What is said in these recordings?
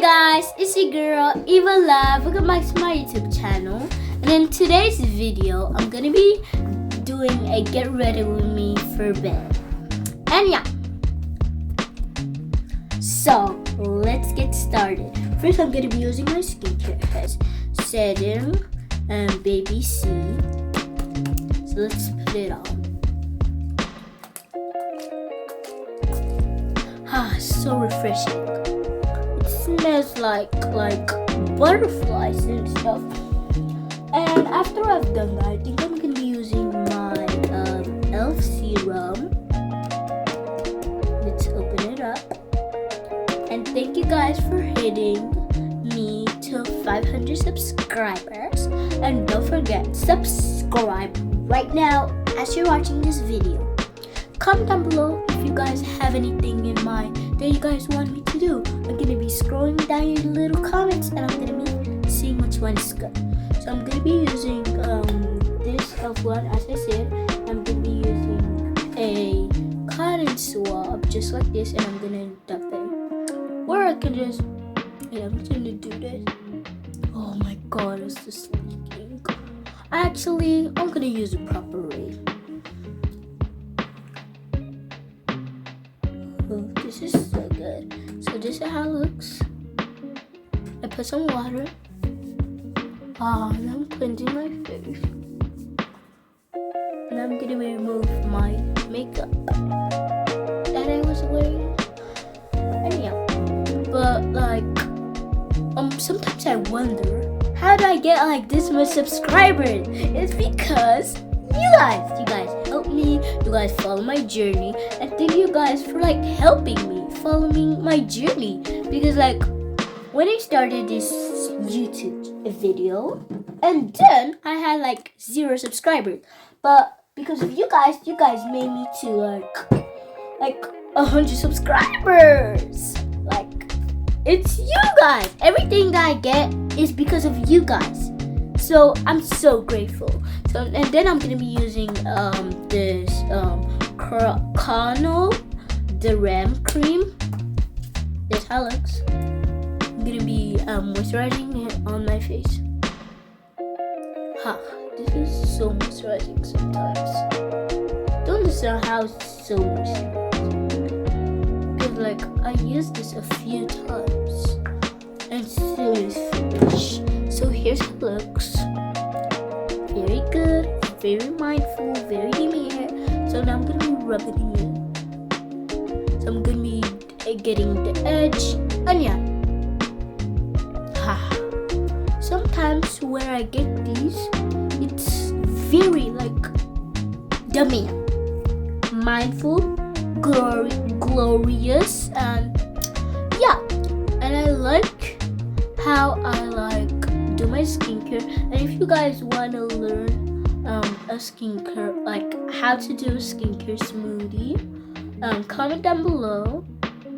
guys, it's your girl Eva Love. Welcome back to my YouTube channel. And in today's video, I'm gonna be doing a get ready with me for bed. And yeah, so let's get started. First, I'm gonna be using my skincare. It has setting and baby C. So let's put it on. So refreshing. It smells like butterflies and stuff. And after I've done that, I think I'm gonna be using my e.l.f. serum. Let's open it up. And thank you guys for hitting me to 500 subscribers. And don't forget, subscribe right now as you're watching this video. Comment down below if you guys have anything in mind that you guys want me to do. I'm gonna be scrolling down your little comments and I'm gonna be seeing which one is good. So I'm gonna be using this e.l.f. one, as I said. I'm gonna be using a cotton swab just like this, and I'm gonna dump it. Or I can just, I'm gonna do this. Oh my god, it's just leaking. Actually, I'm gonna use it properly. Oh, this is so good. So this is how it looks. I put some water. And I'm cleansing my face. And I'm gonna remove my makeup that I was wearing. And yeah. But sometimes I wonder, how do I get this much subscribers? It's because you guys help me, you guys follow my journey, and thank you guys for helping me following my journey, because when I started this YouTube video, and then I had 0 subscribers, but because of you guys made me to 100 subscribers. It's you guys. Everything that I get is because of you guys. So I'm so grateful. So and then I'm gonna be using this Kano Ram cream. This how it looks. I'm gonna be moisturizing it on my face. This is so moisturizing sometimes. Don't understand how it's so moisturizing. Because I used this a few times and still is finished. So here's how it looks. Very good, very mindful, very demure. So now I'm gonna be rubbing it. So I'm gonna be getting the edge, and yeah. Sometimes where I get these, it's very dummy, mindful, glorious, and yeah. And I like how I do my skincare. And if you guys want to learn a skincare, how to do a skincare smoothie, comment down below,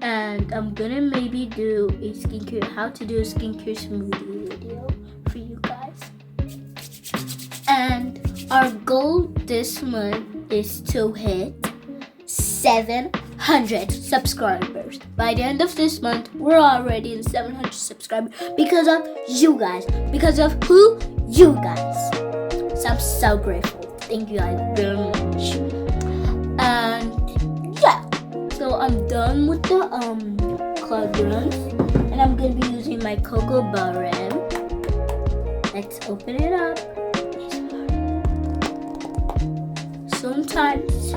and I'm gonna maybe do how to do a skincare smoothie video for you guys. And our goal this month is to hit 700 subscribers. By the end of this month, we're already in 700 subscribers because of you guys. Because of who? You guys. So I'm so grateful. Thank you guys very much. And yeah. So I'm done with the cloud runs. And I'm going to be using my Cocoa Butter. Let's open it up. Sometimes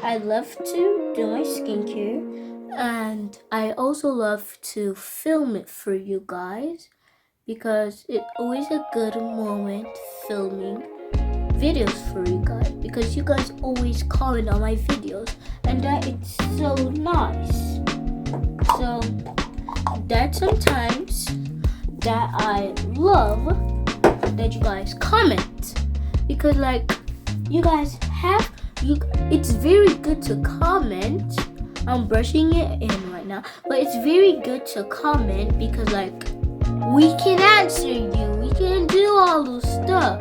I love to do my skincare, and I also love to film it for you guys because it's always a good moment filming videos for you guys, because you guys always comment on my videos, and that it's so nice. So that's sometimes that I love that you guys comment, because you guys have it's very good to comment. I'm brushing it in right now, but it's very good to comment because we can answer you, we can do all those stuff.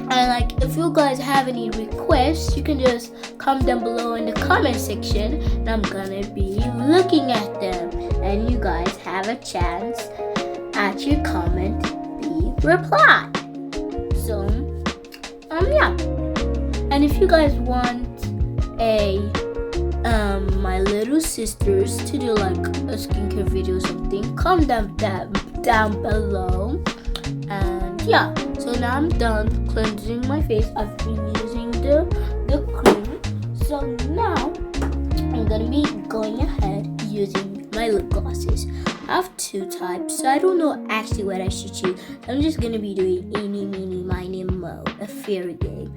And like, if you guys have any requests, you can just comment down below in the comment section, and I'm gonna be looking at them, and you guys have a chance at your comment be replied. So yeah, and if you guys want my little sisters to do like a skincare video or something, comment down below. And yeah, so now I'm done cleansing my face. I've been using the cream, so now I'm gonna be going ahead using my lip glosses. I have 2 types, so I don't know actually what I should choose. I'm just gonna be doing eeny, meeny, miny, mo, a fairy game.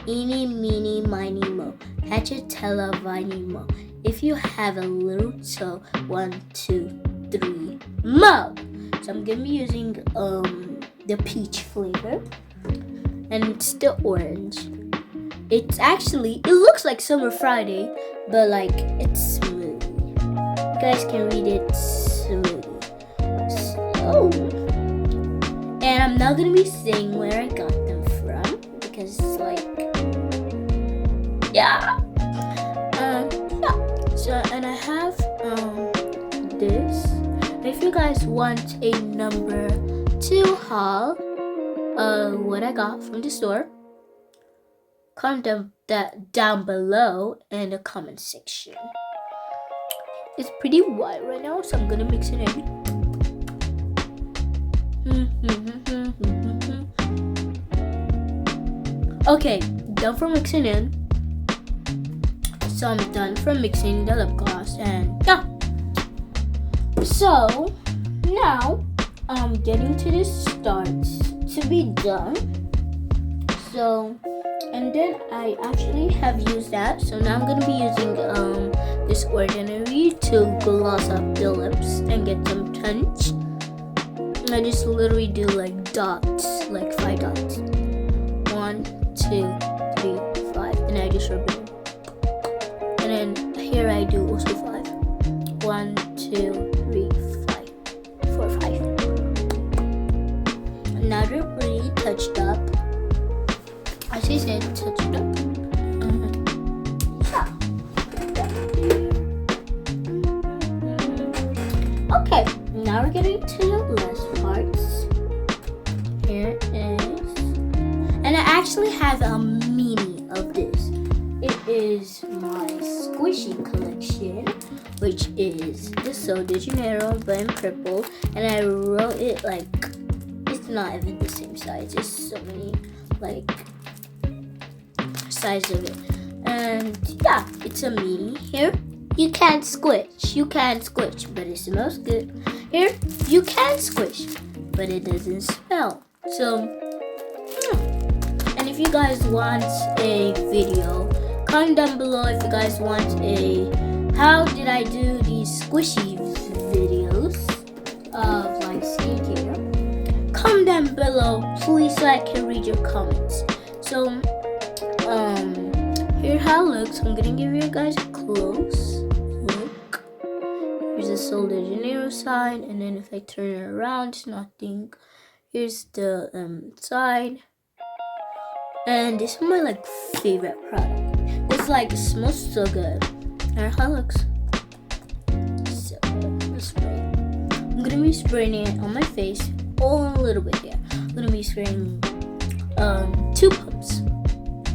Eeny, meeny, miny, mo, catch a teller, viny, mo. If you have a little toe, 1, 2, 3, mo. So I'm gonna be using the peach flavor, and it's the orange. It looks like Summer Friday, but like it's smooth. You guys can read it, smooth. So, and I'm not gonna be saying where I got them from because like, yeah. So, and I have this. If you guys want a number 2 haul of what I got from the store, comment that down below in the comment section. It's pretty white right now, so I'm gonna mix it in. Okay, done for mixing in. So I'm done for mixing the lip gloss, and yeah. So now I'm getting to the start to be done. So, and then I actually have used that. So now I'm gonna be using this Ordinary to gloss up the lips and get them touch. I just literally do like dots, like 5 dots. 1, 2, 3, 5, and I just rub it in. And then here I do also 5. 1, 2, 3, 5, 4, 5. Now they're pretty touched up. As I said, touched up. Okay, now we're getting to the last parts. Here is, and I actually have a mini of this. It is my squishy collection, which is the Sol de Janeiro but in purple, and I wrote it like, it's not even the same size. There's so many like size of it, and yeah, it's a mini. Here you can't squish, but it smells good. Here you can squish, but it doesn't smell. So and if you guys want a video, comment down below if you guys want a how did I do these squishy videos of like skincare. Comment down below please so I can read your comments. So here how it looks. I'm gonna give you guys a close look. Here's the Sol de Janeiro side, and then if I turn it around, it's nothing. Here's the side, and this is my like favorite product. It's like, it smells so good. Here how it looks. So good. Spray. I'm gonna be spraying it on my face, all a little bit here. I'm gonna be spraying 2 pumps.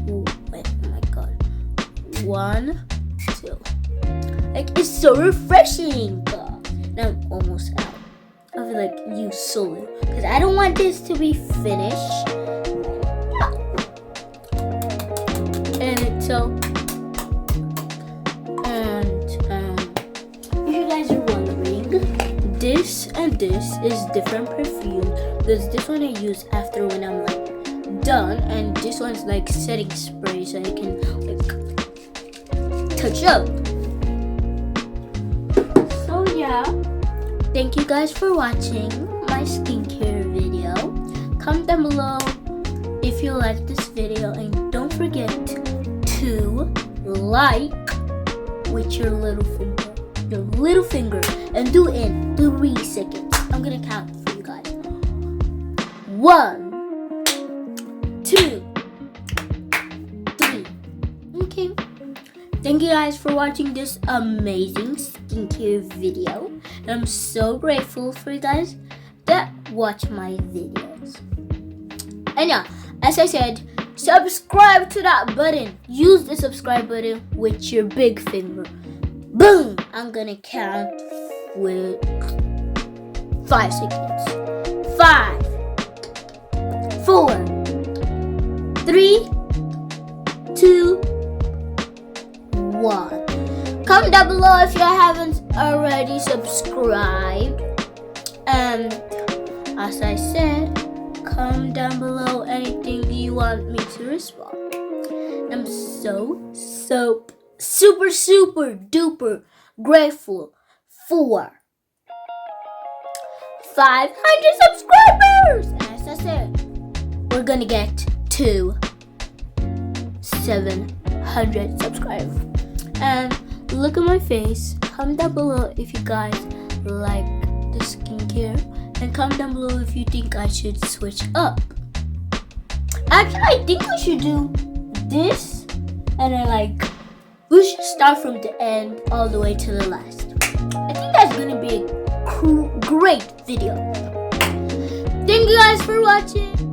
Ooh, wait, oh my god. 1, 2. Like, it's so refreshing. Now I'm almost out. I feel like use solo because I don't want this to be finished. Yeah. And so, and if you guys are wondering, this and this is different perfume, because this one I use after when I'm like done, and this one's like setting spray so I can like touch up. So yeah, thank you guys for watching my skincare video. Comment down below if you like this video, and don't forget to like with your little finger, and do it in 3 seconds. I'm gonna count for you guys. 1, 2, Thank you guys for watching this amazing skincare video. And I'm so grateful for you guys that watch my videos. And yeah, as I said, subscribe to that button. Use the subscribe button with your big finger. Boom! I'm gonna count with 5 seconds. 5, 4, 3, 2, 1. Comment down below if you haven't already subscribed. And as I said, comment down below anything you want me to respond. I'm so super duper grateful for 500 subscribers. And as I said, we're gonna get to 700 subscribers. And look at my face. Comment down below if you guys like the skincare, and comment down below if you think I should switch up. Actually, I think we should do this, and then we should start from the end all the way to the last. I think that's gonna be a great video. Thank you guys for watching.